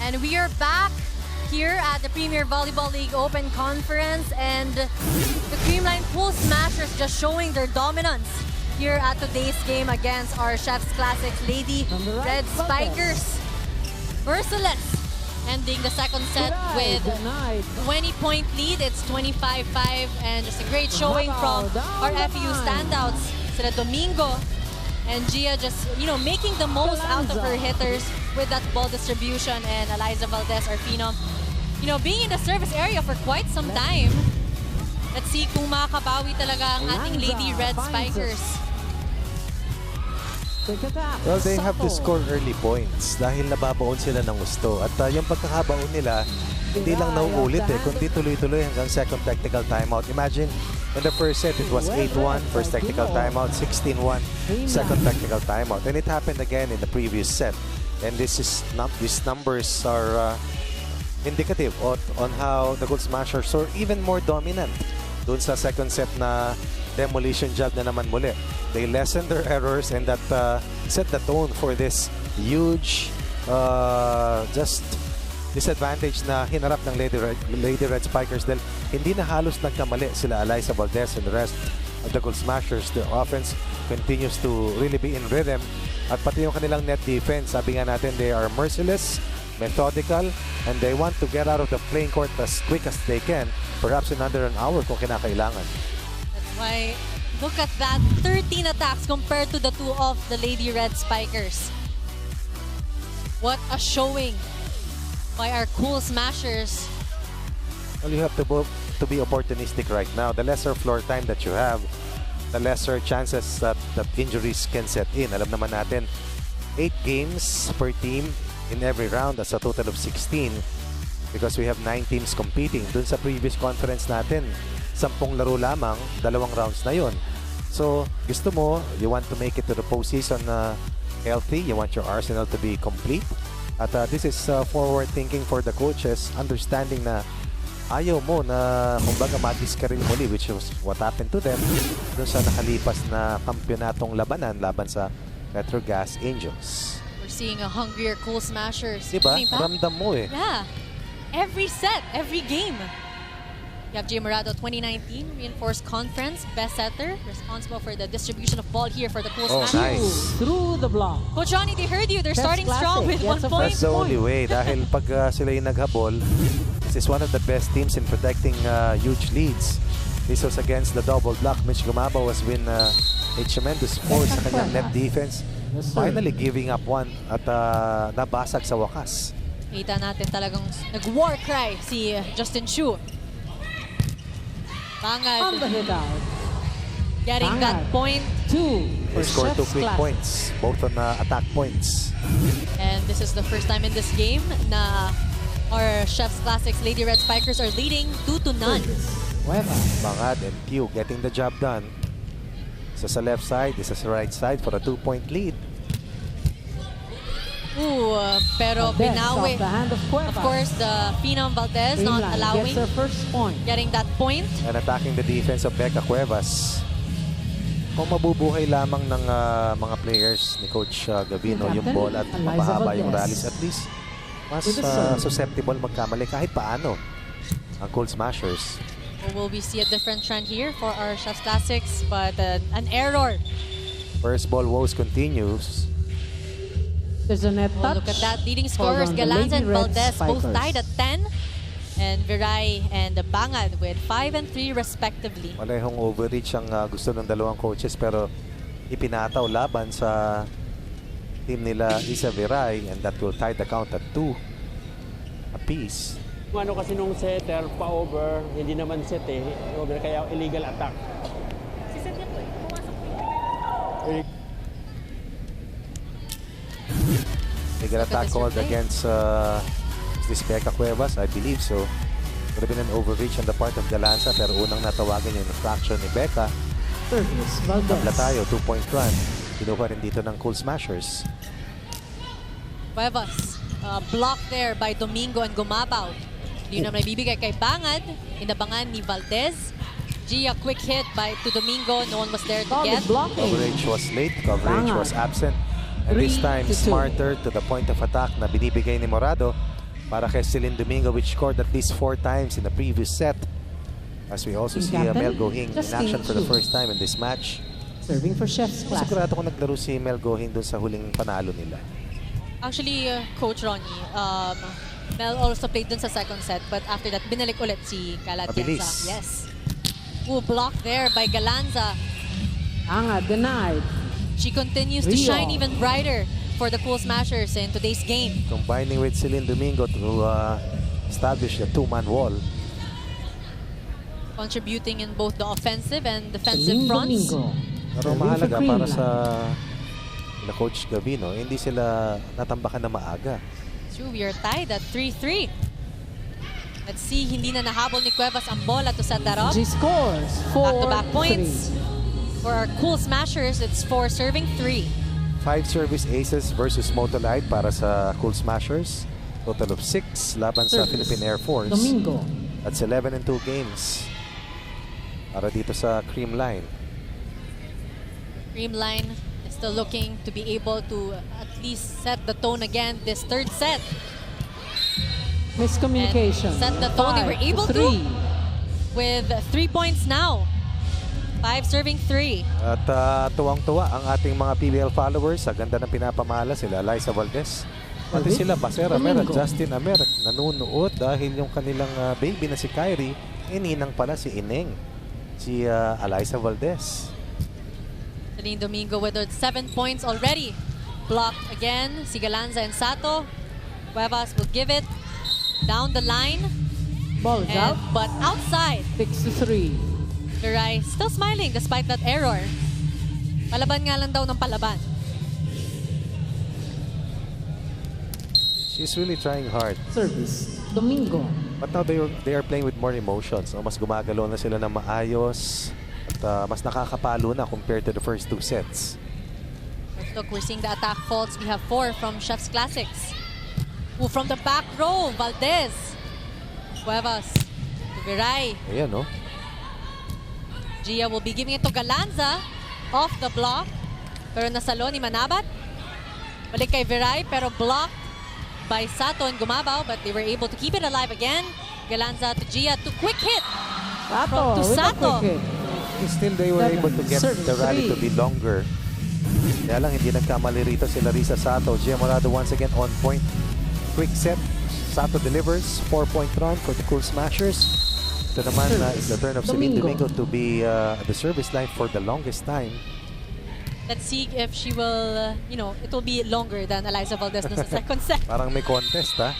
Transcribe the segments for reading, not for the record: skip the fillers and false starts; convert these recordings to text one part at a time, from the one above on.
And we are back here at the Premier Volleyball League Open Conference, and the Creamline Pool Smashers just showing their dominance here at today's game against our Chef's Classics Lady Red Spikers. Merciless, ending the second set with 20-point lead. It's 25-5, and just a great showing from our FEU standouts, sila Domingo and Gia, just making the most out of her hitters with that ball distribution, and Eliza Valdez, our phenom, being in the service area for quite some time. Let's see kung makakabawi talaga ang ating Lady Red Spikers. Well, they have to score early points dahil nababaon sila ng gusto. At yung pagkakabaon nila, hindi lang nauulit kundi tuloy-tuloy hanggang second technical timeout. Imagine, in the first set, it was 8-1, first technical timeout, 16-1, second technical timeout. And it happened again in the previous set. And these numbers are indicative on how the Gold Smashers are even more dominant. Doon sa second set na demolition job na naman muli. They lessened their errors, and that set the tone for this huge just disadvantage na hinarap ng Lady Red Spikers dahil hindi na halos nagkamali sila Eliza Valdez and the rest of the Gold Smashers. The offense continues to really be in rhythm, at pati yung kanilang net defense, sabi nga natin, they are merciless, methodical, and they want to get out of the playing court as quick as they can, perhaps in under an hour kung kinakailangan. That's why, look at that, 13 attacks compared to the 2 of the Lady Red Spikers. What a showing by our cool Smashers. Well, you have to be opportunistic right now. The lesser floor time that you have, the lesser chances that injuries can set in. Alam naman natin, 8 games per team in every round. That's a total of 16 because we have 9 teams competing. Dun sa previous conference natin, 10 laro lamang, 2 rounds na yun. So, gusto mo, you want to make it to the postseason healthy. You want your arsenal to be complete. At this is forward thinking for the coaches, understanding na ayaw mo na kumbaga madiskaril muli, which was what happened to them doon sa nakalipas na kampyonatong labanan laban sa Metrogas Angels. We're seeing a hungrier cool Smashers. Diba? Ramdam mo eh. Yeah. Every set, every game. You have Jay Morado, 2019 Reinforced Conference Best Setter, responsible for the distribution of ball here for the cool Smashers. Nice. Through the block. Coach Johnny, they heard you. They're starting strong with 1 point. That's the only way. Dahil pag sila yung naghabol, this is one of the best teams in protecting huge leads. This was against the double block. Mitch Gumabo has been a tremendous force sa kanyang net defense. Finally giving up one at nabasag sa wakas. Kita natin talagang nag-war cry si Justin Chu. Bangad getting that point. They scored 2 quick points, both on attack points. And this is the first time in this game na our Chef's Classics Lady Red Spikers are leading 2-0. Bangad and Q getting the job done. This is the left side, this is the right side for a 2-point lead. Ooh, pero binawi. Of course, the phenom Valdez not allowing getting that point. And attacking the defense of Becca Cuevas. Kung mabubuhay lamang ng mga players ni Coach Gavino yung ball at mapahaba yung rallies, at least mas susceptible magkamali kahit paano ang cool Smashers. Will we see a different trend here for our Chef's Classics? But an error. First ball woes continues. There's a net touch. Look at that. Leading scorers, Galanza and Valdez, both tied at 10. And Viray and Bangad with 5 and 3 respectively. Malehong overreach ang gusto ng dalawang coaches, pero ipinataw laban sa team nila Isa Viray, and that will tie the count at 2 apiece. Ano kasi nung setter, pa-over, hindi naman set over, kaya illegal attack. Si set niya po pumasok. Legal attack called against this Becca Cuevas, I believe so. Would have been an overreach on the part of Galanza, pero unang natawagan yung infraction ni Becca. Tabla tayo, 2-point run. Kinuha rin dito ng cool Smashers. Cuevas, blocked there by Domingo and Gumabaw. Hindi na naibibigay kay Bangad. Inabangan ni Valdez. Gia, quick hit to Domingo. No one was there to get. Coverage was late. Coverage was absent. And this time, smarter to the point of attack na binibigay ni Morado. para kay Celine Domingo, which scored at least 4 times in the previous set. As we also see Mel Gohing in action for the first time in this match. Serving for Chef's Classic. Sigurado kung naglaro si Mel Gohing dun sa huling panalo nila. Actually, Coach Ronnie, Mel also played dun sa second set, but after that, binalik ulit si Calatienza. Mabilis. Yes. Blocked there by Galanza. Anga denied. She continues to shine even brighter for the Cool Smashers in today's game. Combining with Celine Domingo to establish the 2-man wall. Contributing in both the offensive and defensive fronts. Pero mahalaga para sa Coach Gavino, hindi sila natambakan na maaga. True, we are tied at 3-3. Let's see, hindi na nahabol ni Cuevas ang bola to set that up. She scores 4-3. Back-to-back points for our Cool Smashers. It's 4 serving 3. 5 service aces versus Motolite para sa Cool Smashers. Total of 6 laban sa Philippine Air Force. Domingo. That's 11 in 2 games para dito sa Creamline. Creamline is still looking to be able to at least set the tone again this third set. Miscommunication. And set the tone. They were able to with 3 points now. 5 serving 3. At tuwang-tuwa ang ating mga PBL followers. Sa ganda ng pinapamala sila Liza Valdez. Pati sila Baser Amer at Justin Amer nanunood dahil yung kanilang baby na si Kyrie, ninang pala si Ineng, si Liza Valdez. Celine Domingo with her 7 points already. Blocked again. Si Galanza and Sato. Cuevas will give it down the line. Ball is out. But outside. 6-3. Viray still smiling despite that error. Palaban nga lang daw ng palaban. She's really trying hard. Service. Domingo. But now they are playing with more emotions. So mas gumagalaw na sila ng maayos. At mas nakakapalo na compared to the first 2 sets. But look, we're seeing the attack faults. We have 4 from Chef's Classics. From the back row, Valdez. Cuevas to Viray. Ayan, no? Gia will be giving it to Galanza off the block. Pero nasalo ni Manabat. Balik kay Viray pero blocked by Sato and Gumabaw, but they were able to keep it alive again. Galanza to Gia to quick hit. Sato. To Sato. Still they were able to get the rally to be longer. Kaya lang hindi nagkamali rito si Larissa Sato. Gia Morado once again on point. Quick set. Sato delivers. 4-point run for the Cool Smashers. Ito naman is the turn of Celine Domingo to be at the service line for the longest time. Let's see if she will, it will be longer than Eliza Valdez no sa second set. Parang may contest, ha?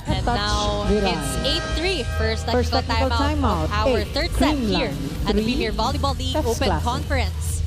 And now it's 8-3. First technical timeout of our third set here at the Premier Volleyball League Open Conference.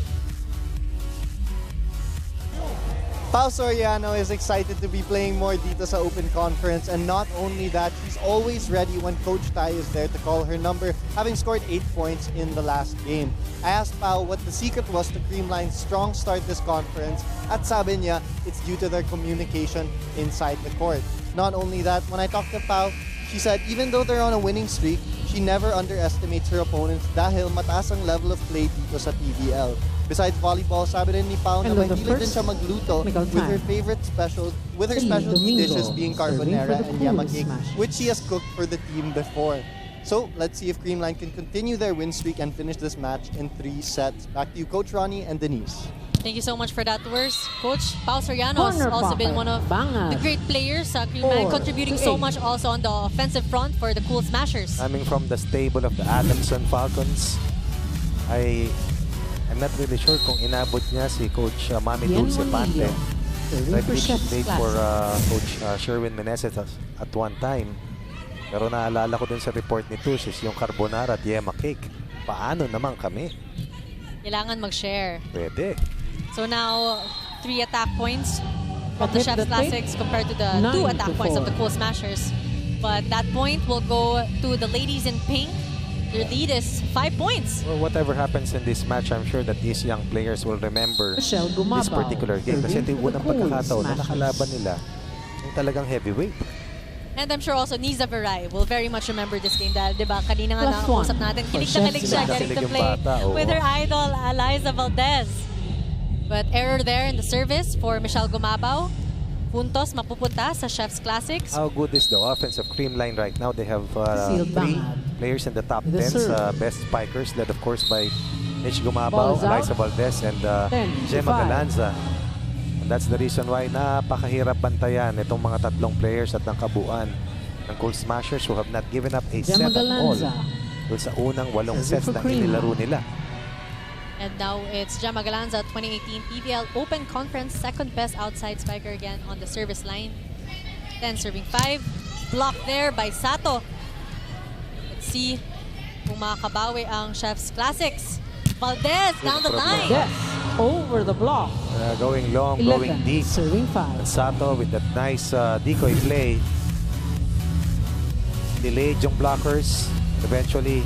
Pao Soriano is excited to be playing more dito sa Open Conference, and not only that, she's always ready when Coach Tai is there to call her number, having scored 8 points in the last game. I asked Pao what the secret was to Creamline's strong start this conference, at sabi niya, it's due to their communication inside the court. Not only that, when I talked to Pao, she said even though they're on a winning streak, she never underestimates her opponents dahil mataas ang level of play dito sa PBL. Besides volleyball, sabi rin ni Pao na mahilig din siya magluto with her specialty dishes being carbonara and yama cake, which she has cooked for the team before. So let's see if Creamline can continue their win streak and finish this match in 3 sets. Back to you, Coach Ronnie and Denise. Thank you so much for that, Worst. Coach Pao Soriano has also been one of the great players sa Creamline, contributing so much also on the offensive front for the Cool Smashers. Coming from the stable of the Adamson Falcons, I'm not really sure kung inabot niya si Coach Mami Dulce Pante. I believe she played for Coach Sherwin Meneses at one time. Pero naalala ko din sa report ni Tusis yung carbonara at yema cake. Paano naman kami? Kailangan mag-share. Pwede. So now, 3 attack points from the Chef's Classics compared to the 2 attack points of the Cool Smashers. But that point will go to the ladies in pink. Their lead is 5 points. Well, whatever happens in this match, I'm sure that these young players will remember this particular game. Kasi ito yung unang pagkakataon na nakalaban nila yung talagang heavyweight. And I'm sure also Niza Viray will very much remember this game dahil, di ba, kanina nga nakakusap natin, kilig na kilig siya getting to play with her idol, Eliza Valdez. But error there in the service for Michelle Gumabaw. puntos mapupunta sa Chef's Classics. How good is the offense of Creamline right now? They have Sealed 3 bangad. players in the top The 10 serve. best spikers, led of course by Mitch Gumabaw, Ball's out. Eliza Valdez, and 10 to Gemma 5. Galanza. And that's the reason why napakahirap bantayan itong mga tatlong players at ng kabuuan ng Cool Smashers who have not given up a Gemma set at all Galanza. dun sa unang 8 Serving sets for na Creamline. inilaro nila. And now it's Gemma Galanza, 2018 PBL Open Conference, second best outside spiker again on the service line. Then serving 5, blocked there by Sato. Let's see kung makakabawi ang Chef's Classics. Valdez down the line. Yes, over the block. Going long, 11, going deep. serving 5. And Sato with that nice decoy play. Delayed yung blockers. Eventually,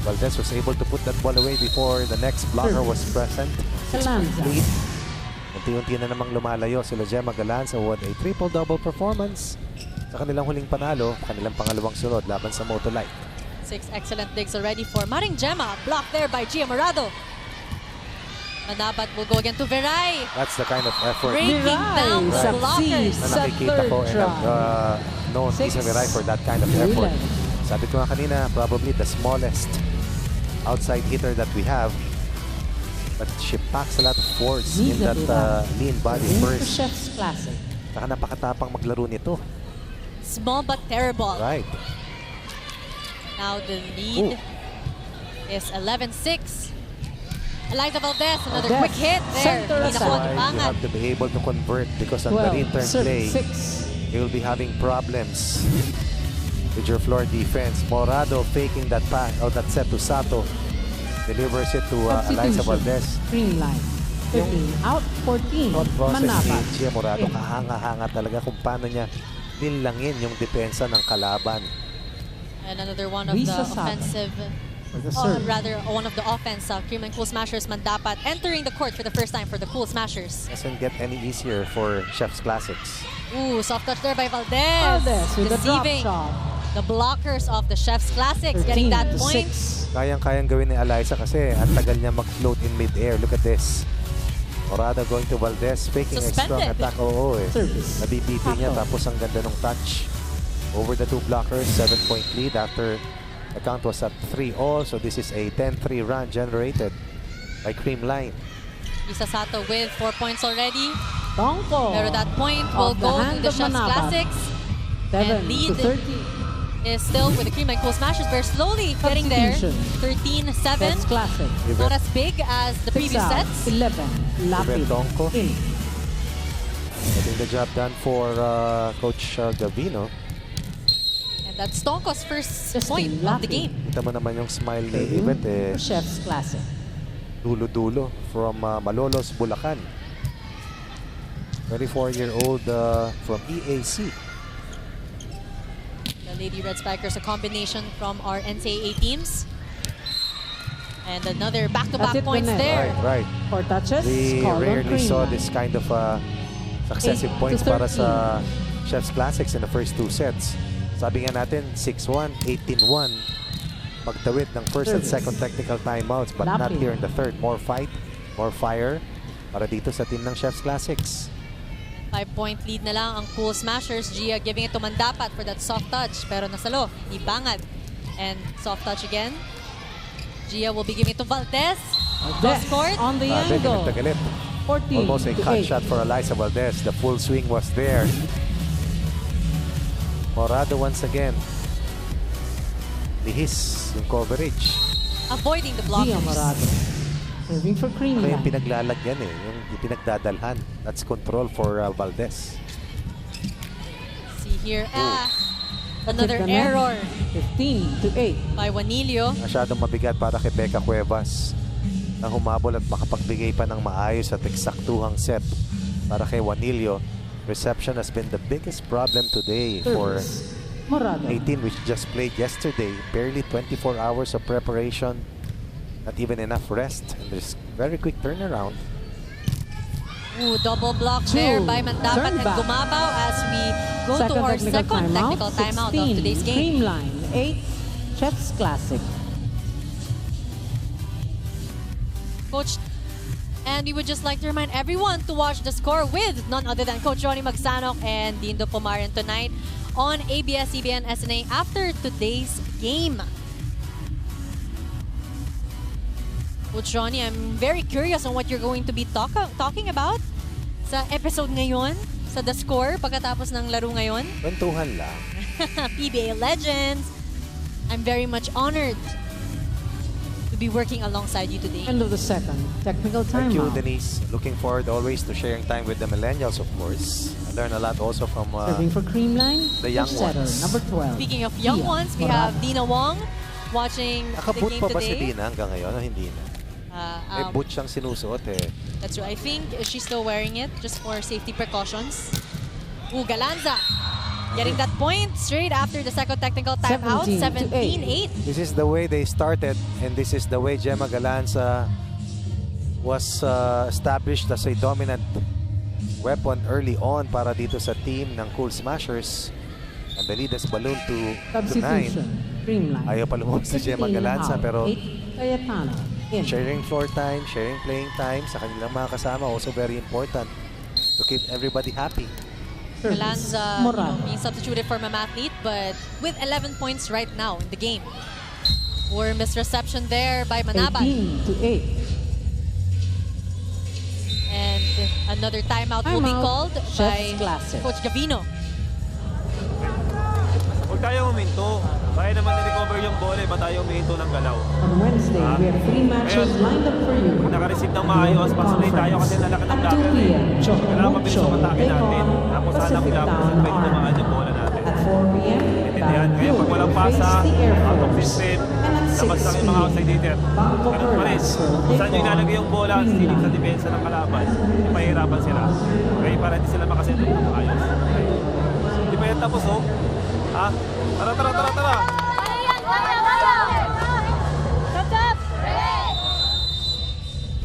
Valdez was able to put that ball away before the next blocker was present. Galanza. Lead. Unti-unti na namang lumalayo sila Gemma Galanza who had a triple-double performance sa kanilang huling panalo, kanilang pangalawang sunod laban sa Motolite. 6 excellent digs already for Maring Gemma. Blocked there by Gia Morado. Manabat will go again to Veray. That's the kind of effort Breaking down the succeeds blockers. na sa nakikita third ko and try. known Six. Isa Viray for that kind of effort. Really? Sabi ko nga kanina, probably the smallest outside hitter that we have. But she packs a lot of force in Niza that Viray. lean body Serving for first. Chef's Classic. Saka napakatapang maglaro nito. Small but terrible. Right. Now the lead is 11-6. Eliza Valdez, another Valdez, quick hit there. center Hindi nakuha aside. ni You Bangat. have to be able to convert because on the 12, return serving play, 6. you will be having problems with your floor defense. Morado faking that pass or that set to Sato. Delivers it to Eliza Valdez. Creamline. 13 out, 14. Thought process ni Manabat. Gia Morado, 8. kahanga-hanga talaga kung paano niya nilangin yung depensa ng kalaban. And another one of the Risa Sato. offensive, For the serve. rather one of the offense. Creamline Cool Smashers Mandapat entering the court for the first time for the Cool Smashers. Doesn't get any easier for Chef's Classics. Ooh, soft touch there by Valdez. Valdez with the drop Deceiving shot. the blockers of the Chef's Classics, getting 13 that to point. 6. Kayang-kayang gawin ni Eliza kasi ang tagal niya mag-float in mid-air. Look at this. Morado going to Valdez, faking a strong Suspended. attack. Oo eh. Service. Nabibiti niya Sato. tapos ang ganda ng touch. Over the 2 blockers, 7-point lead after the count was at 3-all. So this is a 10-3 run generated by Creamline. Isa Sato with 4 points already. Tongko. Pero that point will Of the go to hand the of Chef's Manabat. Classics. 7 and lead to 30. Is still with the Creamline Cool Smashers. They're slowly getting there. Substitution. 13-7. Chef's Classic. Not as big as the 6 previous out, sets. 11. Lapid. Tongko. In. Getting the job done for Coach Gavino. And that's Tonko's first Justin point of the Lapid. game. Kita mo naman yung smile ni 13 Yvette eh. for Chef's Classic. Dulo-dulo from Malolos, Bulacan. 24-year-old from EAC. The Lady Red Spikers, a combination from our NCAA teams. And another back-to-back That's it, points Vanessa. there. Right. 4 touches. We called on rarely saw Creamline. this kind of successive 8 to points para 13. sa Chef's Classics in the first 2 sets. Sabi nga natin, 6-1, 18-1. Magtawid ng first and Service. second technical timeouts but not Lapid. here in the third. More fight, more fire para dito sa team ng Chef's Classics. 5-point lead na lang ang Cool Smashers. Gia giving it to Mandapat for that soft touch. Pero nasalo, ibangad. And soft touch again. Gia will be giving it to Valdez. Valdez Cross-court. on the Galit, angle. galit. 14 Almost a to cut 8. shot for Eliza Valdez. The full swing was there. Morado once again. Lihis yung coverage. Avoiding the Gia blockers. Morado. Serving for Ano yung Creamline. pinaglalagyan eh, yung pinagdadalhan. That's control for Valdez. See here. Another Take the net. error 15 to 8. by Juanillo. Masyadong mabigat para kay Becca Cuevas na humabol at makapagbigay pa ng maayos at eksaktuhang set para kay Juanillo. Reception has been the biggest problem today for Service. Morado. 18 which just played yesterday. Barely 24 hours of preparation. Not even enough rest. And there's very quick turnaround. Ooh, double block 2. there by Mandapat Turn and back. Gumabaw as we go to our second technical timeout of 16. today's game. Creamline. 8. Chef's Classic. Coach And we would just like to remind everyone to watch the score with none other than Coach Ronnie Magsanok and Dindo Pumarin tonight on ABS-CBN SNA after today's game. Coach Ronnie, I'm very curious on what you're going to be talking about sa episode ngayon, sa The Score, pagkatapos ng laro ngayon. Kwentuhan lang. PBA Legends, I'm very much honored to be working alongside you today. End of the second. Technical Thank you, timeout. Denise. Looking forward always to sharing time with the millennials, of course. I learn a lot also from Serving for Creamline, the young setter, ones. number 12. Speaking of young Tia ones, we Morado. have Dina Wong watching the Nakaboot game pa ba si today. Dina hanggang ngayon o hindi na? May boot siyang sinusuot eh. That's right. I think she's still wearing it just for safety precautions. Ooh, Galanza getting that point straight after the second technical timeout. 17-8. This is the way they started, and this is the way Gemma Galanza was established as a dominant weapon early on para dito sa team ng Cool Smashers. And the lead has ballooned to 9. Substitution. Creamline. Ayaw pa lumabas si Gemma Galanza, pero Cayetano. In. sharing floor time, sharing playing time sa kanilang mga kasama, also very important to keep everybody happy. Galanza Morado. being substituted for Mamathlete, but with 11 points right now in the game. Poor misreception there by Manaban. 18-8. And another timeout will be Timeout. called by Chef's Classic. Coach Gavino. Huwag tayo huminto. Kaya naman na-recover yung bola, ba tayo huminto ng galaw? On Wednesday, we have 3 matches lined up for you. Naka-receive ng maayos, pag-sunay tayo kasi nalaki ng At 2 blocker eh. p.m., Kailangan mabilis yung atake natin. Tapos sana Pacific kailangan Down sa pwede Arm. tumaan yung bola natin. At 4 p.m., Intindihan. Kaya pag walang pasa, out of system, labas lang yung mga outside hitter. Ganun pa rin. Kung saan nyo ilalagay yung bola, stealing sa depensa ng kalaban, mahirapan sila. Kaya para hindi sila makasentro ng maayos. Hindi pa yan tapos, oh. Ha? Tara!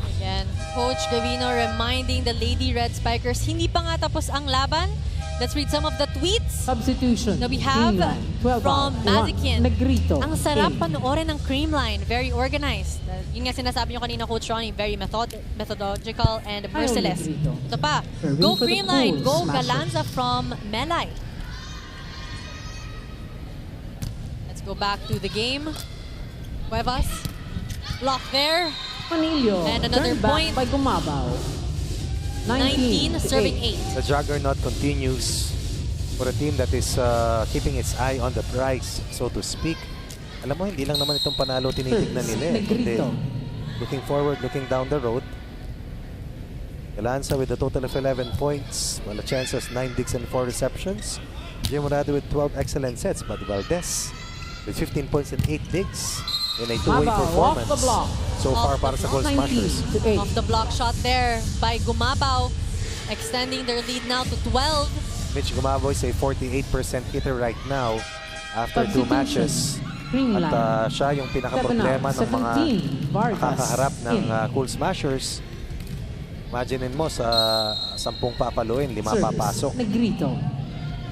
Again, Coach Gavino reminding the Lady Red Spikers, hindi pa nga tapos ang laban. Let's read some of the tweets Substitution. that we have Creamline, 12 from out, Mazikin. 1. Negrito. Ang sarap In. panoorin ng Creamline. Very organized. Yun nga sinasabi nyo kanina, Coach Ronnie. Very methodological and merciless. Negrito. Ito pa. Serving Go for the Creamline. Go Cool Smashers. Galanza from Melay. Let's go back to the game. Cuevas. Block there. Manillo. And another Turned back point. by Gumabaw. 19 serving 8. The juggernaut continues for a team that is keeping its eye on the prize, so to speak. Alam mo, hindi lang naman itong panalo tinitignan nila eh. Kundi Negrito. looking forward, looking down the road. Galanza with a total of 11 points. Wala chances, 9 digs and 4 receptions. Jim Morado with 12 excellent sets. But Valdez with 15 points and 8 digs in a two-way Gumabaw, performance. off the block. So Off far the para sa Gold 19 Smashers. to 8. Off the block shot there by Gumabaw. Extending their lead now to 12. Mitch Gumaboy is a 48% hitter right now after 2 matches. Creamline. At siya yung pinaka-problema ng mga 17, Vargas. nakakaharap ng In. Cool Smashers. Imaginein mo sa 10 papaluin, 5 Service. papasok. Negrito.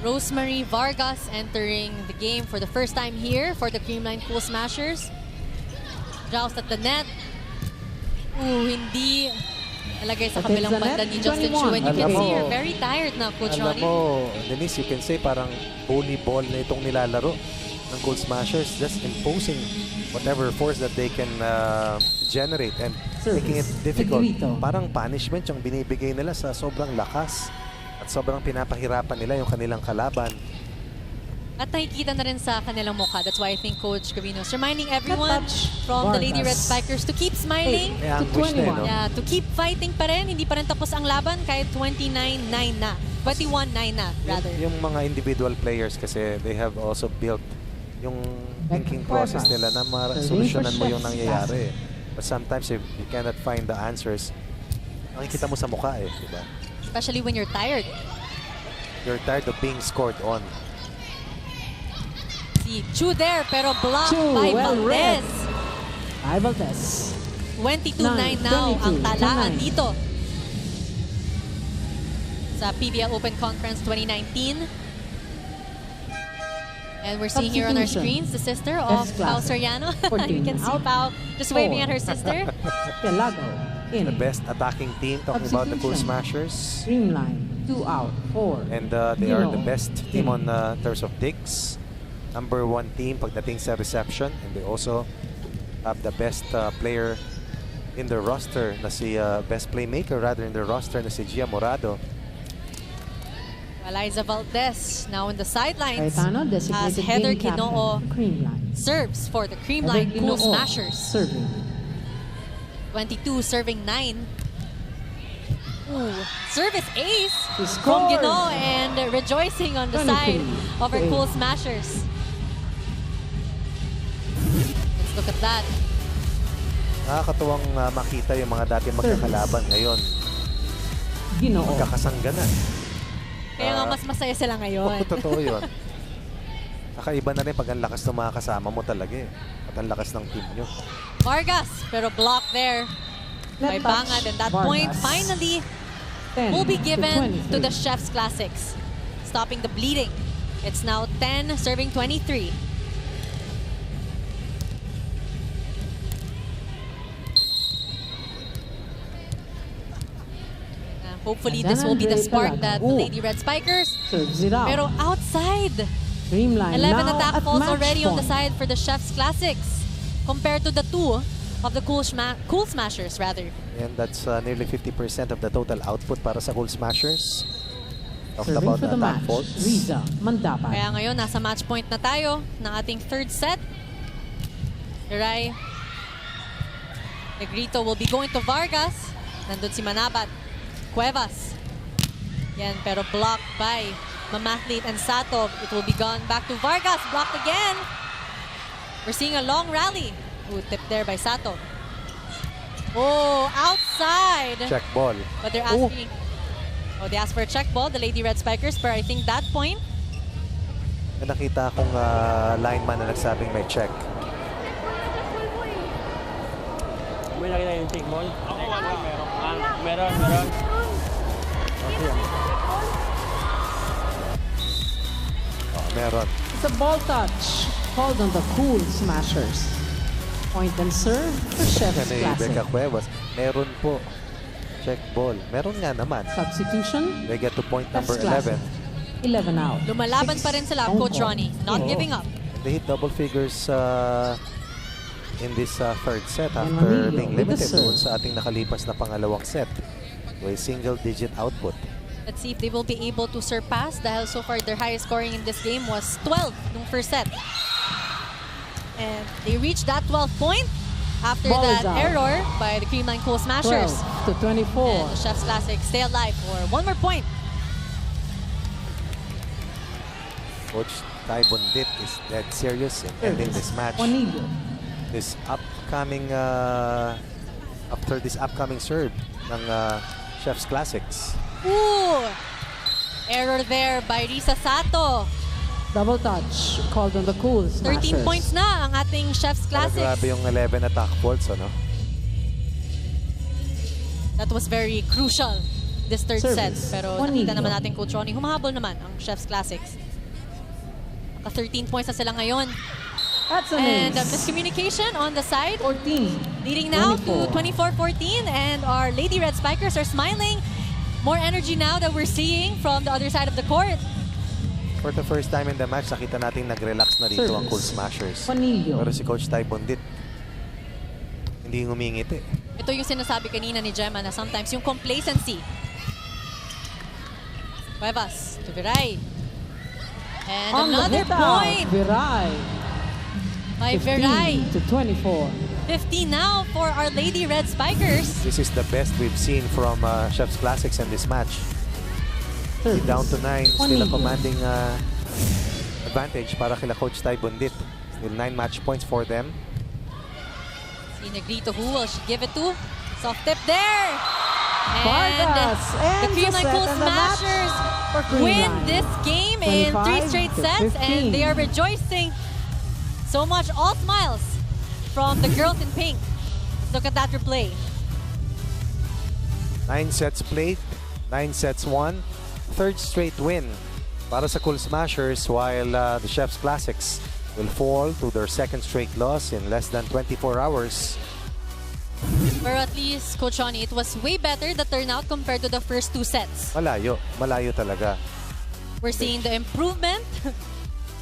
Rosemary Vargas entering the game for the first time here for the Creamline Cool Smashers. Joust at the net. Ooh, hindi nalagay sa kabilang banda ni Justin Chu. And you can Alam see mo, you're very tired now, Coach Alam Ronnie. mo, Denise, you can say parang volleyball na itong nilalaro ng Cool Smashers, just imposing whatever force that they can generate and making it difficult. Negrito. Parang punishment yung binibigay nila sa sobrang lakas at sobrang pinapahirapan nila yung kanilang kalaban. At nakikita na rin sa kanilang mukha. That's why I think Coach Gavino is reminding everyone touch. from the Lady Red Vargas. Spikers to keep smiling. May anguish na eh, no? Yeah, to keep fighting pa rin. Hindi pa rin tapos ang laban kahit 29-9 na. 21-9 na, rather. Yung mga individual players kasi they have also built yung thinking process nila na solusyonan mo yung nangyayari. But sometimes if you cannot find the answers, makikita mo sa mukha eh, di ba? Especially when you're tired. You're tired of being scored on. Si Chu there, pero blocked Chu, by well read. Valdez. By Valdez. 22-9 now ang 22 talaan 9. dito. Sa PBL Open Conference 2019. And we're seeing here on our Substitution. screens the sister of Pao S-Class. Soriano. 14 You can see out. Pao just waving 4. at her sister. Pelago. The best attacking team, talking about the Cool Smashers. Creamline, 2 out, 4. And they are the best team on terms of digs. #1 team pagdating sa reception. And they also have the best player in their roster na si best playmaker rather in their roster na si Gia Morado. Eliza Valdez now in the sidelines Cayetano, as designated Heather game captain, Quinoo Creamline. serves for the Creamline Heather Cool Quinoo, Smashers. Serving. 22 serving 9. Ooh, service ace She from scored. Quinoo and rejoicing on the side 23 of our to Cool 8. Smashers. Let's look at that. Nakakatuwang makita yung mga dati magkakalaban ngayon. Ginoo. Magkakasangganan. Kaya nga mas masaya sila ngayon. Oo, totoo yun. Kakaiba na rin pag ang lakas ng mga kasama mo talaga eh. At ang lakas ng team nyo. Vargas, pero block there by Left touch, Bangad. And that Vargas. point finally 10 will be given to 23. the Chef's Classics, stopping the bleeding. It's now 10 serving 23. Hopefully this will be the spark that the Lady Red Spikers. Serves it out. Pero outside, Creamline 11 now attack at falls match already on the point. side for the Chef's Classics compared to the 2 of the Cool Smashers rather. And that's nearly 50% of the total output para sa Cool Smashers. Talked Serving about for the the attack match, faults. Riza Mandapan. Kaya ngayon, nasa match point na tayo ng ating third set. Iray Negrito will be going to Vargas. Nandun si Manabat. Cuevas. Yan, pero blocked by Mamathlete and Satov. It will be gone back to Vargas. Blocked again. We're seeing a long rally. Ooh, tipped there by Satov. Oh, outside. Check ball. But they're asking... Oh, they asked for a check ball, the Lady Red Spikers. But I think that point... Nakita akong lineman na nagsabing may check. May nakita yung take ball? Ako wala. Meron. Okay. Meron. It's a ball touch called on the Cool Smashers. Point and serve for Chef's Yan Classic. Becca Cuevas. Meron po. Check ball. Meron nga naman. Substitution. They get to point number Chef's 11. Classic. 11 out. Lumalaban 6 pa rin sila, on Coach ball. Ronnie. Not Oo. giving up. They hit double figures in this third set And after Manilo being with the limited serve. doon sa ating nakalipas na pangalawang set with a single-digit output. Let's see if they will be able to surpass dahil so far their highest scoring in this game was 12 nung first set. And they reached that 12th point after Ball is that out. error by the Creamline Cool 12 Smashers. to 24. And the Chef's Classic stay alive for one more point. Coach Ty Bundit is dead serious in ending this match. Juanillo. This upcoming after this upcoming serve ng Chef's Classics. Ooh! Error there by Risa Sato. Double touch called on the Cool 13 Smashers. points na ang ating Chef's Pero Classics. grabe yung 11 attack faults, ano? That was very crucial this third set. Service. Pero Juanillo. nakita naman natin Coach Ronnie, humahabol naman ang Chef's Classics. Naka 13 points na sila ngayon. That's an And ace. miscommunication on the side. 14. Leading now to 24. 24-14. And our Lady Red Spikers are smiling. More energy now that we're seeing from the other side of the court. For the first time in the match, nakita natin nag-relax na dito ang Cool Smashers. Juanillo. Pero si Coach Ty Bundit, hindi ngumingiti. Ito yung sinasabi kanina ni Gemma na sometimes yung complacency. Cuevas to Viray. And On the another hit out, point Viray. by 15 Viray. to 24. 15 now for our Lady Red Spikers. This is the best we've seen from Chef's Classics in this match. Service. Down to 9, still a Juanillo. commanding advantage para kila Coach Ty Bundit. Still 9 match points for them. Si Negrito, who will she give it to? Soft tip there. Vargas the ends the Creamline set Cool and the match Smashers for win Creamline. this game in 3 25 straight to sets, 15. and they are rejoicing so much. All smiles from the girls in pink. Look at that replay. 9 sets played, 9 sets won. Third straight win para sa Cool Smashers, while the Chef's Classics will fall to their second straight loss in less than 24 hours. Pero at least, Coach Ronnie, it was way better the turnout compared to the first 2 sets. Malayo talaga. We're seeing the improvement.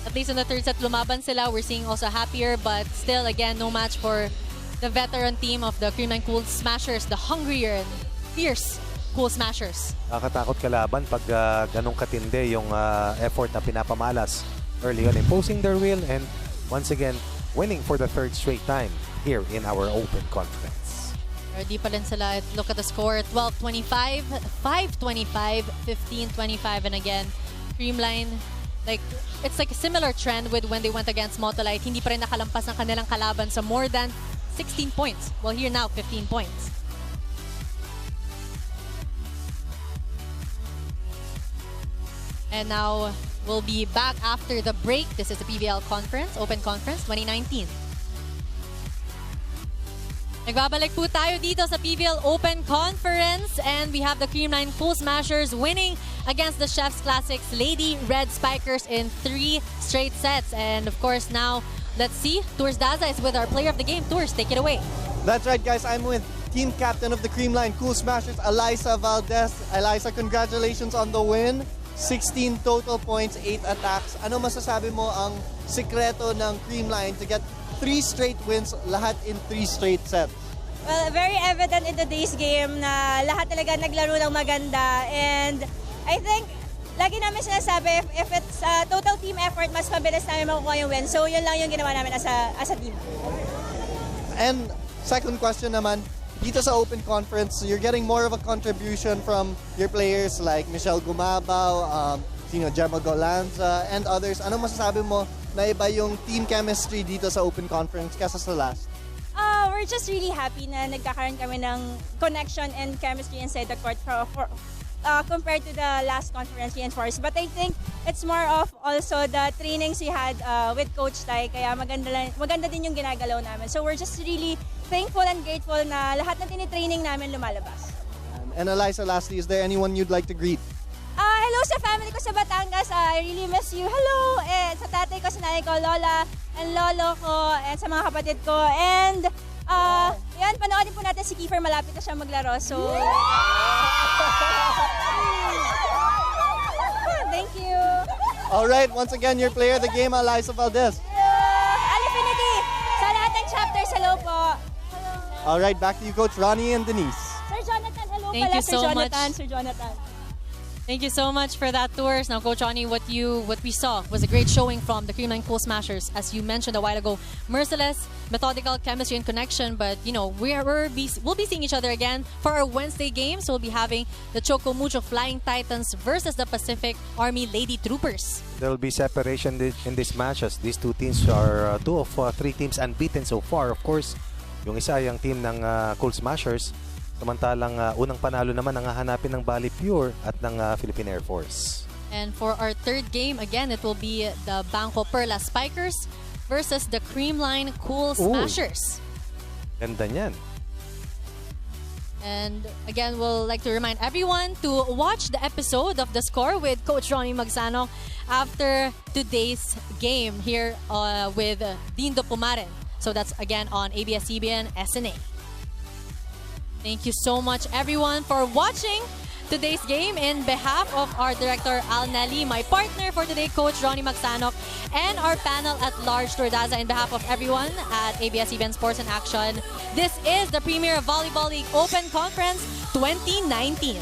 At least in the third set, lumaban sila. We're seeing also happier, but still, again, no match for the veteran team of the Creamline Cool Smashers, the hungrier and fierce Cool Smashers. Nakakatakot kalaban pag ganong katindi yung effort na pinapamalas early on, imposing their will and once again, winning for the 3rd straight time here in our open conference. Pero di pa rin sila. Look at the score, 12-25, 5-25, 15-25, and again, Creamline, it's like a similar trend with when they went against Motolite. Hindi pa rin nakalampas ng kanilang kalaban sa more than 16 points. Well, here now, 15 points. And now, we'll be back after the break. This is the PVL Conference, Open Conference 2019. Nagbabalik po tayo dito sa PVL Open Conference and we have the Creamline Cool Smashers winning against the Chef's Classics Lady Red Spikers in 3 straight sets. And of course now, let's see, Tours Daza is with our player of the game. Tours, take it away. That's right, guys. I'm with team captain of the Creamline Cool Smashers, Eliza Valdez. Eliza, congratulations on the win. 16 total points, 8 attacks. Ano masasabi mo ang sikreto ng Creamline to get 3 straight wins, lahat in 3 straight sets? Well, very evident in today's game na lahat talaga naglaro ng maganda. And I think, lagi namin sinasabi, if it's total team effort, mas mabilis namin makukuha yung win. So yun lang yung ginawa namin as a team. And second question naman, dito sa Open Conference, you're getting more of a contribution from your players like Michelle Gumabaw, Gemma Golanza, and others. Ano masasabi mo na iba yung team chemistry dito sa Open Conference kesa sa last? We're just really happy na nagkakaroon kami ng connection and chemistry inside the court compared to the last conference reinforced. But I think it's more of also the trainings we had with Coach Tai, kaya maganda din yung ginagalaw namin. So we're just really thankful and grateful na lahat ng tinitraining namin lumalabas. And Eliza, lastly, is there anyone you'd like to greet? Hello sa family ko sa Batangas. I really miss you. Hello! Sa tatay ko, sa nanay ko, Lola, and Lolo ko, and sa mga kapatid ko. And yan, panoodin po natin si Kiefer. Malapit na siya maglaro. So, thank you. All right, once again, your player of the game, Eliza Valdez. Alifinity! Sa lahat ng chapters, hello po. Hello. All right, back to you, Coach Ronnie and Denise. Sir Jonathan, hello Thank pala, you Sir so Jonathan. much. Sir Jonathan. Thank you so much for that, Tours. Now, Coach Ronnie, what we saw was a great showing from the Creamline Cool Smashers. As you mentioned a while ago, merciless, methodical chemistry and connection. But, we'll be seeing each other again for our Wednesday games. We'll be having the Choco Mucho Flying Titans versus the Pacific Army Lady Troopers. There will be separation in this match as these two teams are 2 of 3 teams unbeaten so far. Of course, yung isa yung team ng Cool Smashers. Samantalang unang panalo naman ang hahanapin ng Bali Pure at ng Philippine Air Force. And for our third game, again, it will be the Bangko Perla Spikers versus the Creamline Cool Smashers. Ganda niyan. And again, we'll like to remind everyone to watch the episode of The Score with Coach Ronnie Magsano after today's game here with Dindo Pumaren. So that's again on ABS-CBN SNA. Thank you so much, everyone, for watching today's game. In behalf of our director, Al Nelly, my partner for today, Coach Ronnie Magsanok, and our panel at large, Tours Daza, in behalf of everyone at ABS-CBN Sports in Action, this is the Premier Volleyball League Open Conference 2019.